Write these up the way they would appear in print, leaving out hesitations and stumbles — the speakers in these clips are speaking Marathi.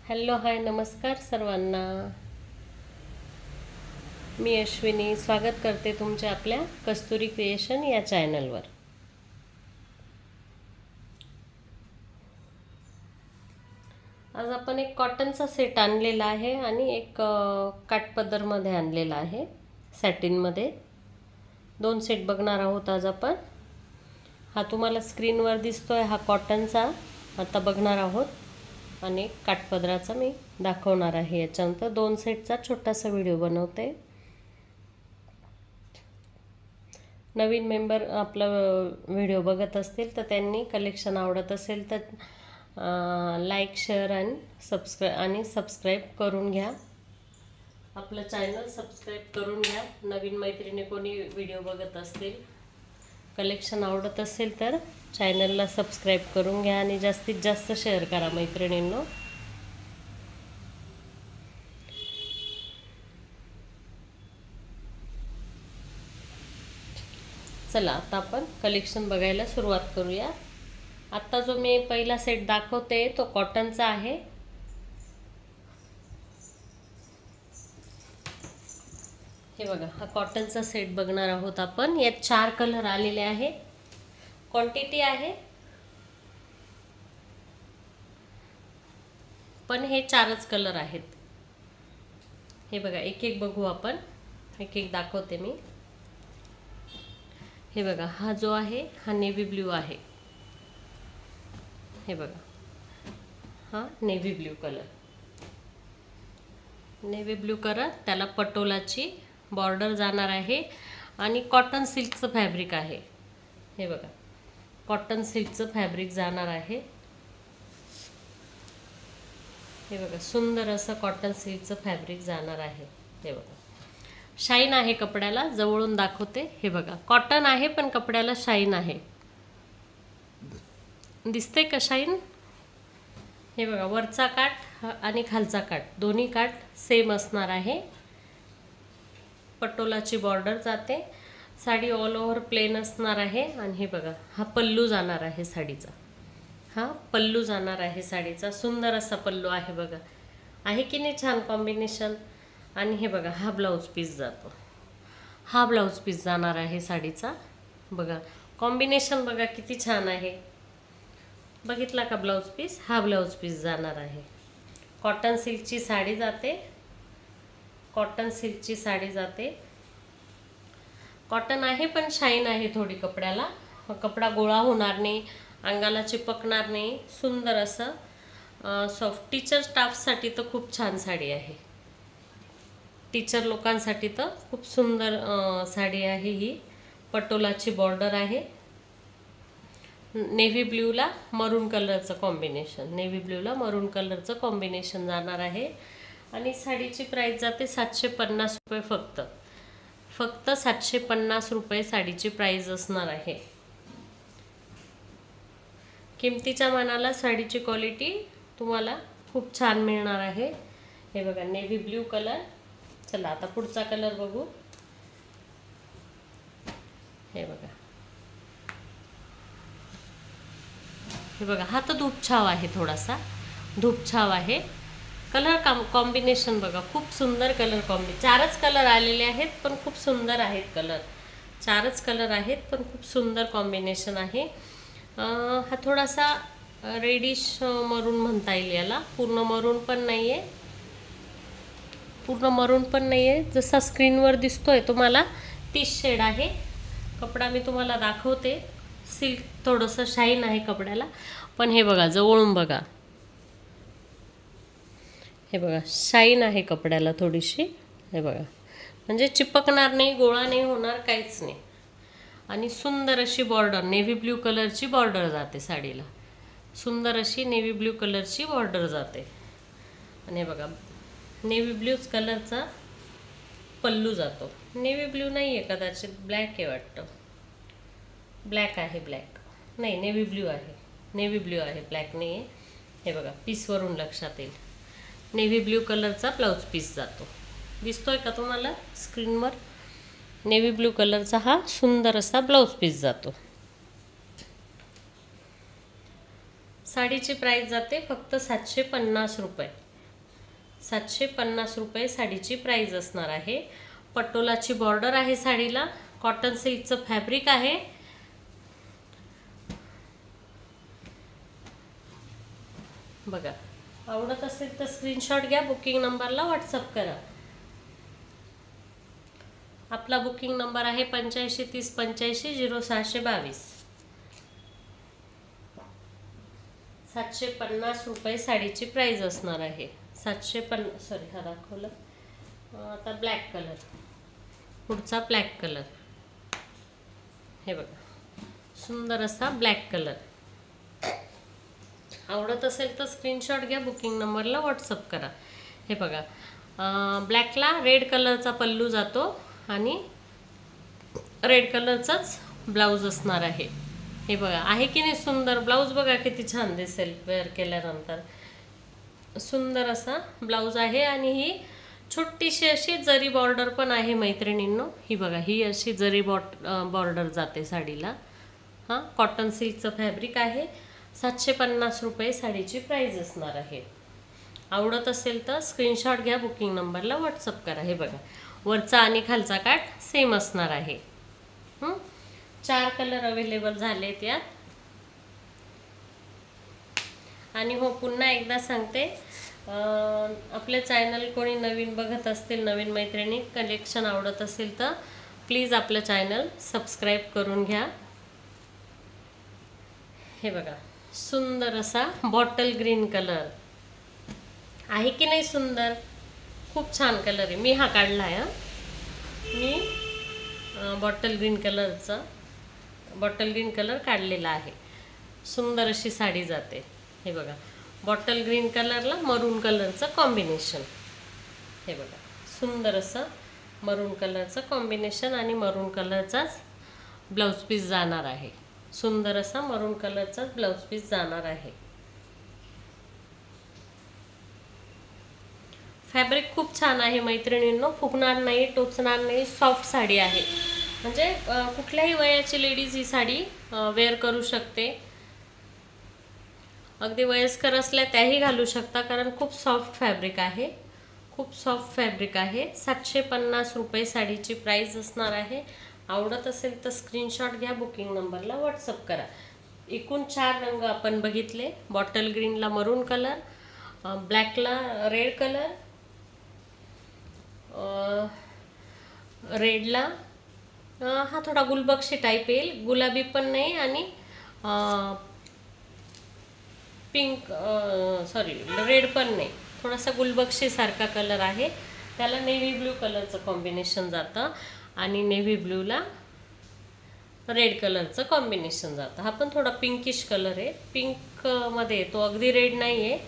हॅलो हाय नमस्कार सर्वांना. मी अश्विनी स्वागत करते तुमच्या आपल्या कस्तुरी क्रिएशन या चॅनलवर. आज आपण एक कॉटनचा सेट आणलेला आहे आणि एक काठपदरमध्ये आणलेला आहे, सॅटिनमध्ये. 2 सेट बघणार आहोत आज आपण. हा तुम्हाला स्क्रीनवर दिसतोय हा कॉटनचा आता बघणार आहोत आणि काठपदराचा मी दाखवणार आहे. याच्यानंतर 2 सेटचा छोटासा व्हिडिओ बनवते. नवीन मेंबर आपला व्हिडिओ बघत असतील तर त्यांनी कलेक्शन आवडत असेल तर लाईक शेअर आणि सबस्क्राईब करून घ्या. आपलं चॅनल सबस्क्राईब करून घ्या. नवीन मैत्रिणी कोणी व्हिडिओ बघत असतील, कलेक्शन आवडत असेल तर चॅनलला सबस्क्राईब करून घ्या आणि जास्तीत जास्त शेअर करा मैत्रिणींनो. चला आता आपण कलेक्शन बघायला सुरुवात करूया. आता जो मी पहिला सेट दाखवते तो कॉटनचा आहे. हे बघा, हा कॉटनचा सेट बघणार आहोत आपण. यात 4 कलर आलेले आहे. क्वांटिटी आहे पण हे 4च कलर आहेत. हे बघा, एक एक बघू आपण, एक एक दाखवते मी. हे बघा, हा जो आहे हा नेव्ही ब्ल्यू आहे. हे बघा, हा navy blue colour. Navy blue colour, त्याला पटोलाची बॉर्डर जाणार आहे आणि कॉटन सिल्कचं फॅब्रिक आहे. हे बघा, कॉटन सिल्कचं फॅब्रिक जाणार आहे. हे बघा, सुंदर असं कॉटन सिल्कचं फॅब्रिक जाणार आहे. हे बघा, शाईन आहे कपड्याला. जवळून दाखवते. हे बघा, कॉटन आहे पण कपड्याला शाईन आहे. दिसते का शाईन? हे बघा, वरचा काठ आणि खालचा काठ दोन्ही काठ सेम असणार आहे. पटोलाची बॉर्डर जाते. साडी ऑल ओव्हर प्लेन असणार आहे. आणि हे बघा, हा पल्लू जाणार आहे साडीचा. हा पल्लू जाणार आहे साडीचा. सुंदर असा पल्लू आहे बघा. आहे की नाही छान कॉम्बिनेशन? आणि हे बघा, हा ब्लाऊज पीस जातो. हा ब्लाऊज पीस जाणार आहे साडीचा. बघा कॉम्बिनेशन, बघा किती छान आहे. बघितला का ब्लाऊज पीस? हा ब्लाऊज पीस जाणार आहे. कॉटन सिल्कची साडी जाते. कॉटन सिल्कची साडी जाते. कॉटन आहे पण शाईन आहे थोडी कपड्याला. कपडा गोळा होणार नाही, अंगाला चिपकणार नाही. सुंदर असं सॉफ्ट. टीचर स्टाफसाठी तर खूप छान साडी आहे. टीचर लोकांसाठी तर खूप सुंदर साडी आहे ही. पटोलाची बॉर्डर आहे. नेव्ही ब्ल्यूला मरून कलरचं कॉम्बिनेशन. नेव्ही ब्ल्यूला मरून कलरचं कॉम्बिनेशन जाणार आहे. आणि साडीची प्राईस जाते 750 रुपये फक्त. फक्त 750 रुपये साडीची प्राईस असणार आहे. किमतीच्या मानाला साडीची क्वालिटी तुम्हाला खूप छान मिळणार आहे. हे बघा, नेव्ही ब्ल्यू कलर. चला आता पुढचा कलर बघू. हे बघा, हे बघा, हा तर धूपछाव आहे. थोडासा धूपछाव आहे. कलर कॉम्बिनेशन बघा, खूप सुंदर कलर कॉम्बिनेशन. 4च कलर आलेले आहेत पण खूप सुंदर आहेत कलर. 4च कलर आहेत पण खूप सुंदर कॉम्बिनेशन आहे. हा थोडासा रेडिश मरून म्हणता येईल याला. पूर्ण मरून पण नाही आहे, पूर्ण मरून पण नाही आहे. जसा स्क्रीनवर दिसतोय तुम्हाला 30 शेड आहे. कपडा मी तुम्हाला दाखवते. सिल्क थोडंसं शाईन आहे कपड्याला. पण हे बघा, जवळून बघा. हे बघा, शाईन आहे कपड्याला थोडीशी. हे बघा, म्हणजे चिपकणार नाही, गोळा नाही होणार, काहीच नाही. आणि सुंदर अशी बॉर्डर, नेव्ही ब्ल्यू कलरची बॉर्डर जाते साडीला. सुंदर अशी नेव्ही ब्ल्यू कलरची बॉर्डर जाते. आणि हे बघा, नेव्ही ब्ल्यूच कलरचा पल्लू जातो. नेव्ही ब्ल्यू नाही आहे, कदाचित ब्लॅक आहे वाटतं. ब्लॅक आहे, ब्लॅक नाही, नेव्ही ब्ल्यू आहे. नेव्ही ब्ल्यू आहे, ब्लॅक नाही आहे. हे बघा, पीसवरून लक्षात येईल. नेव्ही ब्ल्यू कलरचा ब्लाऊज पीस जातो. दिसतोय का तुम्हाला स्क्रीनवर? नेव्ही ब्ल्यू कलरचा हा सुंदर असा ब्लाऊज पीस जातो. साडीची प्राइस जाते फक्त 750 रुपये. 750 रुपये साडीची प्राइस असणार आहे. पटोलाची बॉर्डर आहे साडीला. कॉटन सिल्कचं फॅब्रिक आहे. बघा, आवडत असेल तर स्क्रीनशॉट घ्या, बुकिंग नंबरला व्हॉट्सअप करा. आपला बुकिंग नंबर आहे 8530850622. 750 रुपये साडीची प्राइस असणार आहे. 750, सॉरी हा दाखवलं. आता ब्लॅक कलर, पुढचा ब्लॅक कलर. हे बघा, सुंदर असा ब्लॅक कलर. आवडत असेल तर स्क्रीनशॉट घ्या, बुकिंग नंबरला व्हॉट्सअप करा. हे बघा, ब्लॅकला रेड कलरचा पल्लू जातो आणि रेड कलरचाच ब्लाऊज असणार आहे. हे बघा, आहे की नाही सुंदर ब्लाऊज? बघा किती छान दिसेल वेअर केल्यानंतर. सुंदर असा ब्लाऊज आहे आणि ही छोटीशी अशी जरी बॉर्डर पण आहे मैत्रिणींनो. ही बघा, ही अशी जरी बॉर्डर जाते साडीला. हां, कॉटन सिल्कचं फॅब्रिक आहे. 750 रुपये साडीची प्राइस असणार आहे. आवडत असेल तर स्क्रीनशॉट घ्या, बुकिंग नंबरला व्हॉट्सअप करा. हे बघा, वरचा आणि खालचा काठ सेम असणार आहे. 4 कलर अवेलेबल झालेत यात. आणि हो, पुन्हा एकदा सांगते, आपले चॅनल कोणी नवीन बघत असतील, नवीन मैत्रिणी, कलेक्शन आवडत असेल तर प्लीज आपलं चॅनल सबस्क्राईब करून घ्या. हे बघा, सुंदर असा बॉटल ग्रीन कलर आहे की नाही सुंदर? खूप छान कलर आहे. मी हा काढला आहे. मी बॉटल ग्रीन कलर काढलेला आहे. सुंदर अशी साडी जाते. हे बघा, बॉटल ग्रीन कलरला मरून कलरचं कॉम्बिनेशन. हे बघा, सुंदर असं मरून कलरचं कॉम्बिनेशन आणि मरून कलरचाच ब्लाऊज पीस जाणार आहे. सुंदर असा मरून कलरचाच ब्लाऊज पीस जाणार आहे. फॅब्रिक खूप छान आहे मैत्रिणींनो, फुगणार नाही, टोचणार नाही, सॉफ्ट साडी आहे. म्हणजे कुठल्याही वयाची लेडीज ही साडी वेअर करू शकते. अगदी वयस्कर असल्या त्याही घालू शकता, कारण खूप सॉफ्ट फॅब्रिक आहे. 750 रुपये साडीची प्राइस असणार आहे. आवडत असेल तर स्क्रीनशॉट घ्या, बुकिंग नंबरला व्हॉट्सअप करा. एकूण 4 रंग आपण बघितले. बॉटल ग्रीनला मरून कलर, ब्लॅकला रेड कलर, रेडला हा थोडा गुलबक्षी टाईप येईल, गुलाबी पण नाही, आणि पिंक, सॉरी रेड पण नाही, थोडासा गुलबक्षी सारखा कलर आहे. त्याला नेव्ही ब्ल्यू कलरचं कॉम्बिनेशन जातं आणि नेव्ही ब्ल्यूला रेड कलरचं कॉम्बिनेशन जातं. हा पण थोडा पिंकिश कलर आहे, पिंकमध्ये येतो, अगदी रेड नाही आहे.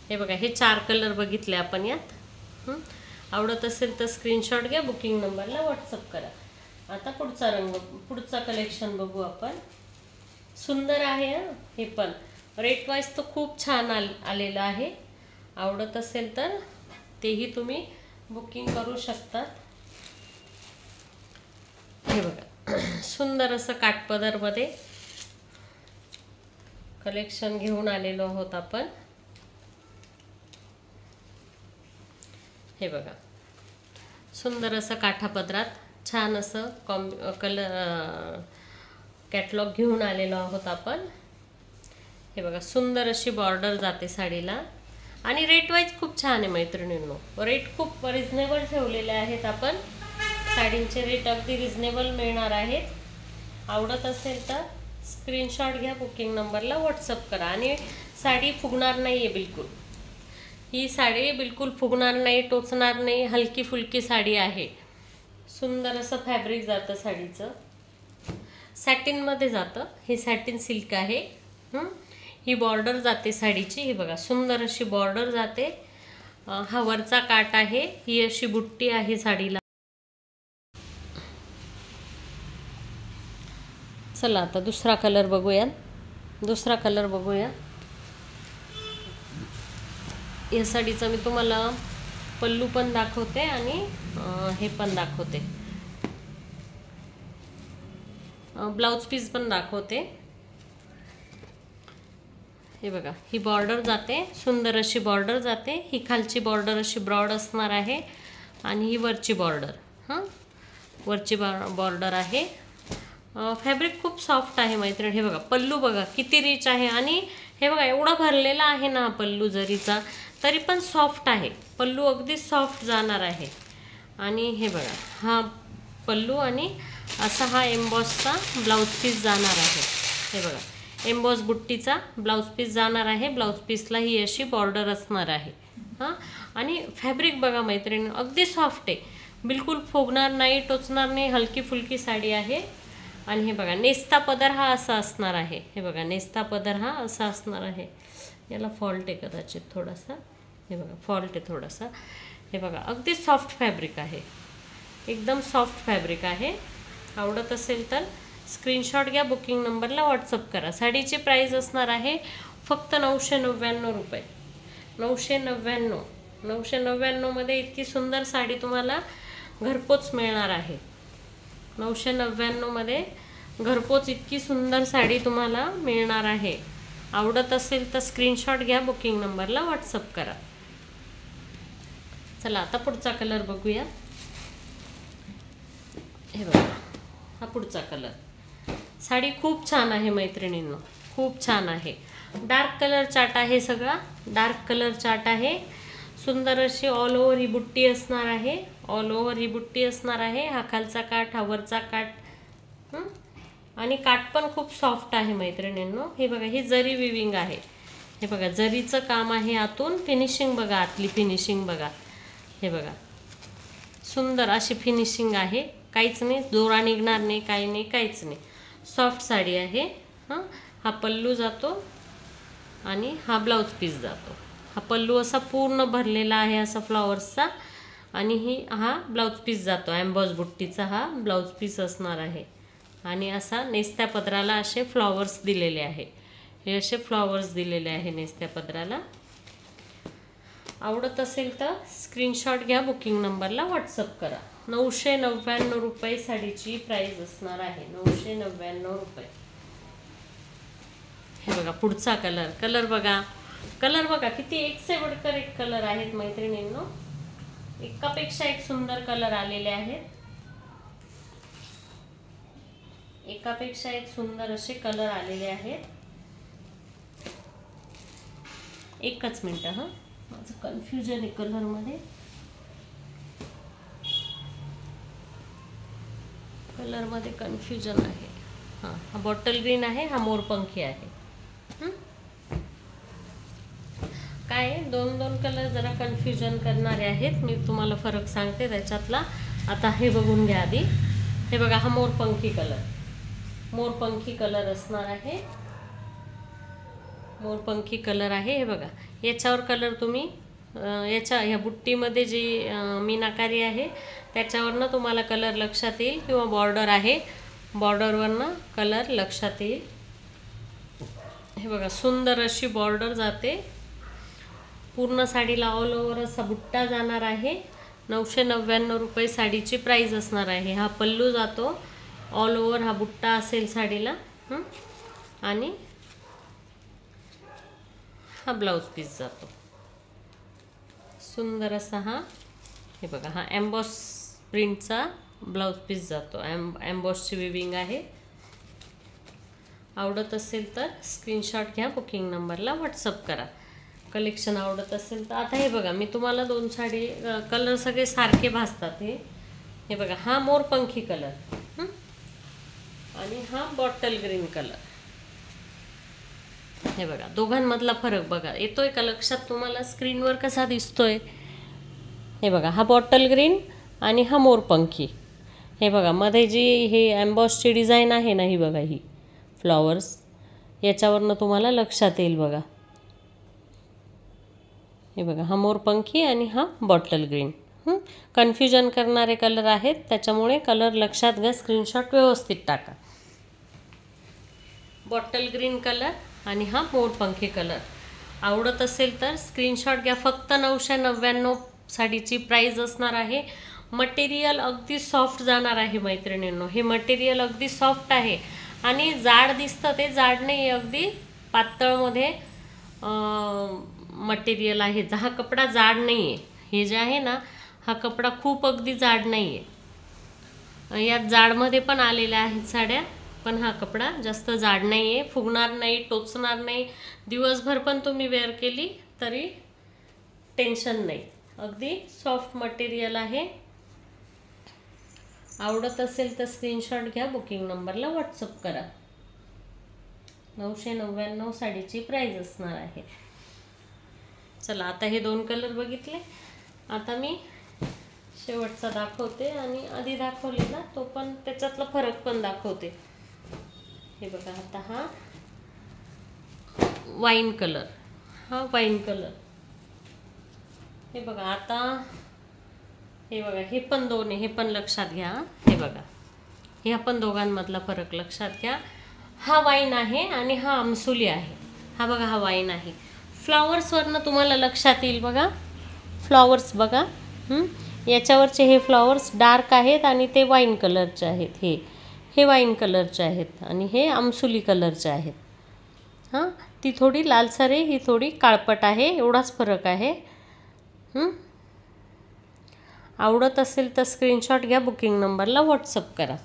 हे बघा, हे 4 कलर बघितले आपण यात. आवडत असेल तर स्क्रीनशॉट घ्या, बुकिंग नंबरला व्हॉट्सअप करा. आता पुढचा कलेक्शन बघू आपण. सुंदर आहे. हे पण रेट वाईज तर खूप छान आलेलं आहे. आवडत असेल तर तेही तुम्ही बुकिंग करू शकतात. हे बघा, सुंदर असं काठपदरमध्ये कलेक्शन घेऊन आलेलो आहोत आपण. हे बघा, सुंदर असं काठापदरात छान असं कॅटलॉग घेऊन आलेलो आहोत आपण. हे बघा, सुंदर अशी बॉर्डर जाते साडीला आणि रेट वाईज खूप छान आहे मैत्रिणींनो. रेट खूप रिजनेबल ठेवलेले आहेत आपण. साडींचे रेट अगदी रिजनेबल मिळणार आहेत. आवडत असेल तर स्क्रीनशॉट घ्या, बुकिंग नंबरला व्हॉट्सअप करा. आणि साडी फुगणार नाही आहे बिलकुल. ही साडी बिलकुल फुगणार नाही, टोचणार नाही, हलकी फुलकी साडी आहे. सुंदर असं फॅब्रिक जातं साडीचं, सॅटिनमध्ये जातं. हे सॅटिन सिल्क आहे. ही बॉर्डर जाते साडीची. ही बघा, सुंदर अशी बॉर्डर जाते. हा वरचा काठ आहे. ही अशी बुट्टी आहे साडीला. चला आता दुसरा कलर बघूया. या साडीचा मी तुम्हाला पल्लू पण दाखवते आणि हे पण दाखवते, ब्लाउज पीस पण दाखवते. हे बघा, ही बॉर्डर जाते, सुंदर अशी बॉर्डर जाते. ही खालची बॉर्डर अशी ब्रॉड असणार आहे आणि ही वरची बॉर्डर, वरची बॉर्डर आहे. फॅब्रिक खूप सॉफ्ट आहे मैत्रीण. हे बघा, पल्लू बघा किती रिच आहे. आणि हे बघा, एवढा भरलेला आहे ना हा पल्लू जरीचा, तरी पण सॉफ्ट आहे. पल्लू अगदी सॉफ्ट जाणार आहे. आणि हे बघा, हा पल्लू आणि असा हा एम्बॉसचा ब्लाऊज पीस जाणार आहे. हे बघा, एम्बॉस बुट्टीचा ब्लाऊज पीस जाणार आहे. ब्लाऊज पीसला ही अशी बॉर्डर असणार आहे. आणि फॅब्रिक बघा मैत्रिणी, अगदी सॉफ्ट आहे, बिलकुल फुगणार नाही, टोचणार नाही, हलकी फुलकी साडी आहे. आणि हे बघा, नेस्ता पदर हा असा असणार आहे. हे बघा, नेस्ता पदर हा असा असणार आहे. याला फॉल्ट आहे कदाचित थोडासा. हे बघा, फॉल्ट आहे थोडासा. हे बघा, अगदी सॉफ्ट फॅब्रिक आहे, एकदम सॉफ्ट फॅब्रिक आहे. आवडत असेल तर स्क्रीनशॉट घ्या, बुकिंग नंबरला व्हॉट्सअप करा. साडीची प्राईस असणार आहे फक्त 999 रुपये. 999. 999मध्ये इतकी सुंदर साडी तुम्हाला घरपोच मिळणार आहे. 999मध्ये घरपोच इतकी सुंदर साडी तुम्हाला मिळणार आहे. आवडत असेल तर स्क्रीनशॉट घ्या, बुकिंग नंबरला व्हॉट्सअप करा. चला आता पुढचा कलर बघूया. हे बघा, हा पुढचा कलर. साडी खूप छान आहे मैत्रिणींनो, खूप छान आहे. डार्क कलर चार्ट आहे, सगळा डार्क कलर चार्ट आहे. सुंदर अशी ऑल ओव्हर ही बुट्टी असणार आहे. ऑल ओव्हर ही बुट्टी असणार आहे. हा खालचा काठ, हा वरचा काठ. आणि काठ पण खूप सॉफ्ट आहे मैत्रिणींनो. हे बघा, ही जरी विविंग आहे. हे बघा, जरीचं काम आहे आतून. फिनिशिंग बघा, आतली फिनिशिंग बघा. हे बघा, सुंदर अशी फिनिशिंग आहे. काहीच नाही, दोरा निघणार नाही, काही नाही, काहीच नाही. सॉफ्ट साडी आहे. हा पल्लू जातो आणि हा ब्लाऊज पीस जातो. हा पल्लू असा पूर्ण भरलेला आहे असा फ्लॉवर्सचा. आणि हा ब्लाऊज पीस जातो. एम्बॉस बुट्टीचा हा ब्लाऊज पीस असणार आहे. आणि असा नेस्त्या पदराला असे फ्लॉवर्स दिलेले आहे. हे असे फ्लॉवर्स दिलेले आहे नेस्त्या पदराला. आवडत असेल तर स्क्रीनशॉट घ्या, बुकिंग नंबरला व्हॉट्सअप करा. 999 रुपये साडीची प्राईस असणार आहे. 999 रुपये. हे बघा, पुढचा कलर. कलर बघा, कलर बघा, किती एक से बढ़कर एक कलर आहेत मैत्रिणींनो. एकापेक्षा एक सुंदर कलर आलेले आहेत. एकापेक्षा एक सुंदर असे कलर आलेले आहेत. एकच मिनिट, माझं कन्फ्युजन आहे कलरमध्ये. कलरमध्ये कन्फ्युजन आहे. हा बॉटल ग्रीन आहे, हा मोरपंखी आहे. काय दोन कलर जरा कन्फ्युजन करणारे आहेत. मी तुम्हाला फरक सांगते त्याच्यातला. आता हे बघून घ्या आधी. हे बघा, हा मोरपंखी कलर, मोरपंखी कलर असणार आहे. मोरपंखी कलर आहे. हे बघा, याच्यावर कलर तुम्ही ह्या बुट्टीमध्ये जी मीनाकारी आहे त्याच्यावरनं तुम्हाला कलर लक्षात येईल, किंवा बॉर्डर आहे, बॉर्डरवरनं कलर लक्षात येईल. हे बघा, सुंदर अशी बॉर्डर जाते. पूर्ण साडीला ऑल ओव्हर असा बुट्टा जाणार आहे. 999 रुपये साडीची प्राईस असणार आहे. हा पल्लू जातो, ऑल ओव्हर हा बुट्टा असेल साडीला. आणि हा ब्लाऊज पीस जातो सुंदर असा. हे बघा, हा एम्बॉस प्रिंटचा ब्लाऊज पीस जातो. एम्बॉसची विविंग आहे. आवडत असेल तर स्क्रीनशॉट घ्या, बुकिंग नंबरला व्हॉट्सअप करा. कलेक्शन आवडत असेल तर. आता हे बघा, मी तुम्हाला दोन साडी कलर सगळे सारखे भासतात. हे बघा, हा मोरपंखी कलर आणि हा बॉटल ग्रीन कलर. हे बघा, दोघांमधला फरक बघा, येतोय का लक्षात तुम्हाला? स्क्रीनवर कसा दिसतोय? हे बघा, हा बॉटल ग्रीन आणि हा मोरपंखी. हे बघा, मध्ये जी हे एम्बॉसची डिझाईन आहे ना, ही बघा, ही फ्लॉवर्स, याच्यावरनं तुम्हाला लक्षात येईल बघा. हे बघा, हा मोरपंखी आणि हा बॉटल ग्रीन. कन्फ्युजन करणारे कलर आहेत, त्याच्यामुळे कलर लक्षात घ्या, स्क्रीनशॉट व्यवस्थित टाका. बॉटल ग्रीन कलर आणि हा मोरपंखी कलर. आवडत असेल तर स्क्रीनशॉट घ्या. फक्त 999 साडीची प्राईस असणार आहे. मटेरियल अगदी सॉफ्ट जाणार आहे मैत्रिणींनो. हे मटेरियल अगदी सॉफ्ट आहे आणि जाड दिसतं, ते जाड नाही, अगदी पातळमध्ये मटेरियल आहे. हा कपडा जाड नाही आहे. हे जे आहे ना, हा कपडा खूप अगदी जाड नाही आहे. यात जाडमध्ये पण आलेल्या आहेत साड्या, पण हा कपडा जास्त जाड नाही आहे. फुगणार नाही, टोचणार नाही. दिवसभर पण तुम्ही वेअर केली तरी टेन्शन नाही. अगदी सॉफ्ट मटेरियल आहे. आवडत असेल तर स्क्रीनशॉट घ्या, बुकिंग नंबरला व्हॉट्सअप करा. 999 साडीची प्राइस असणार आहे. चला, आता हे 2 कलर बघितले. आता मी शेवटचा दाखवते आणि आधी दाखवलेला तो पण त्याच्यातला फरक पण दाखवते. हे बघा, आता हा वाईन कलर, हा वाईन कलर. हे बघा, आता हे बघा, हे पण 2 आहे. हे पण लक्षात घ्या. हे बघा, ह्या पण दोघांमधला फरक लक्षात घ्या. हा वाईन आहे आणि हा आमसुली आहे. हा बघा, हा वाईन आहे. फ्लॉवर्सवरनं तुम्हाला लक्षात येईल बघा. फ्लॉवर्स बघा, याच्यावरचे हे फ्लॉवर्स डार्क आहेत आणि ते वाईन कलरचे आहेत. हे वाईन कलरचे आहेत आणि हे आमसुली कलरचे आहेत. हां, ती थोडी लालसर आहे, ही थोडी काळपट आहे. एवढाच फरक आहे. आवडत असेल तर स्क्रीनशॉट घ्या, बुकिंग नंबरला व्हॉट्सअप करा.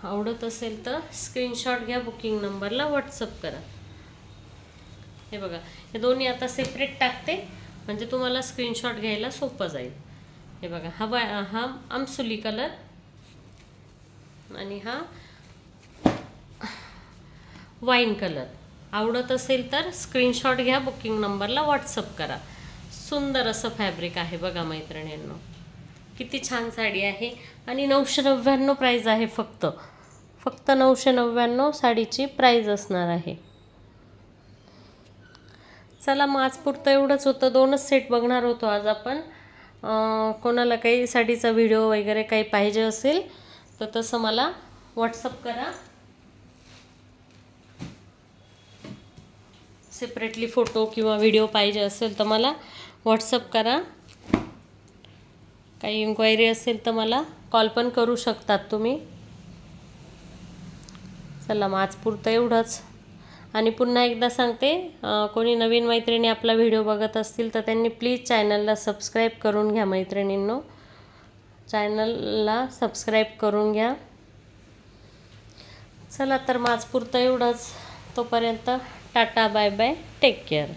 आवडत असेल तर स्क्रीनशॉट घ्या, बुकिंग नंबरला व्हॉट्सअप करा. हे बघा, हे दोन्ही आता सेपरेट टाकते म्हणजे तुम्हाला स्क्रीनशॉट घ्यायला सोपं जाईल. हे बघा, हा आमसुली कलर आणि हा वाईन कलर. आवडत असेल तर स्क्रीनशॉट घ्या, बुकिंग नंबरला व्हॉट्सअप करा. सुंदर असं फॅब्रिक आहे बघा मैत्रिणींनो. किती छान साडी आहे आणि 999 प्राईज आहे. फक्त 999 साडीची प्राईज असणार आहे. चला, मग आज पुरतं एवढंच होतं. 2च सेट बघणार होतो आज आपण. कोणाला काही साडीचा व्हिडिओ वगैरे काही पाहिजे असेल तर तसं मला व्हॉट्सअप करा. सेपरेटली फोटो किंवा व्हिडिओ पाहिजे असेल तर मला व्हॉट्सअप करा. काही इन्क्वायरी असेल तर मला कॉल पण करू शकतात तुम्ही. चला, मग आज पुरतं एवढंच. आणि पुन्हा एकदा सांगते, कोणी नवीन मैत्रिणी आपला व्हिडिओ बघत असतील तर त्यांनी प्लीज चॅनलला सबस्क्राईब करून घ्या मैत्रिणींनो. चॅनलला सबस्क्राईब करून घ्या. चला, तर मग आज पुरतं एवढंच. तोपर्यंत tata, bye bye, take care.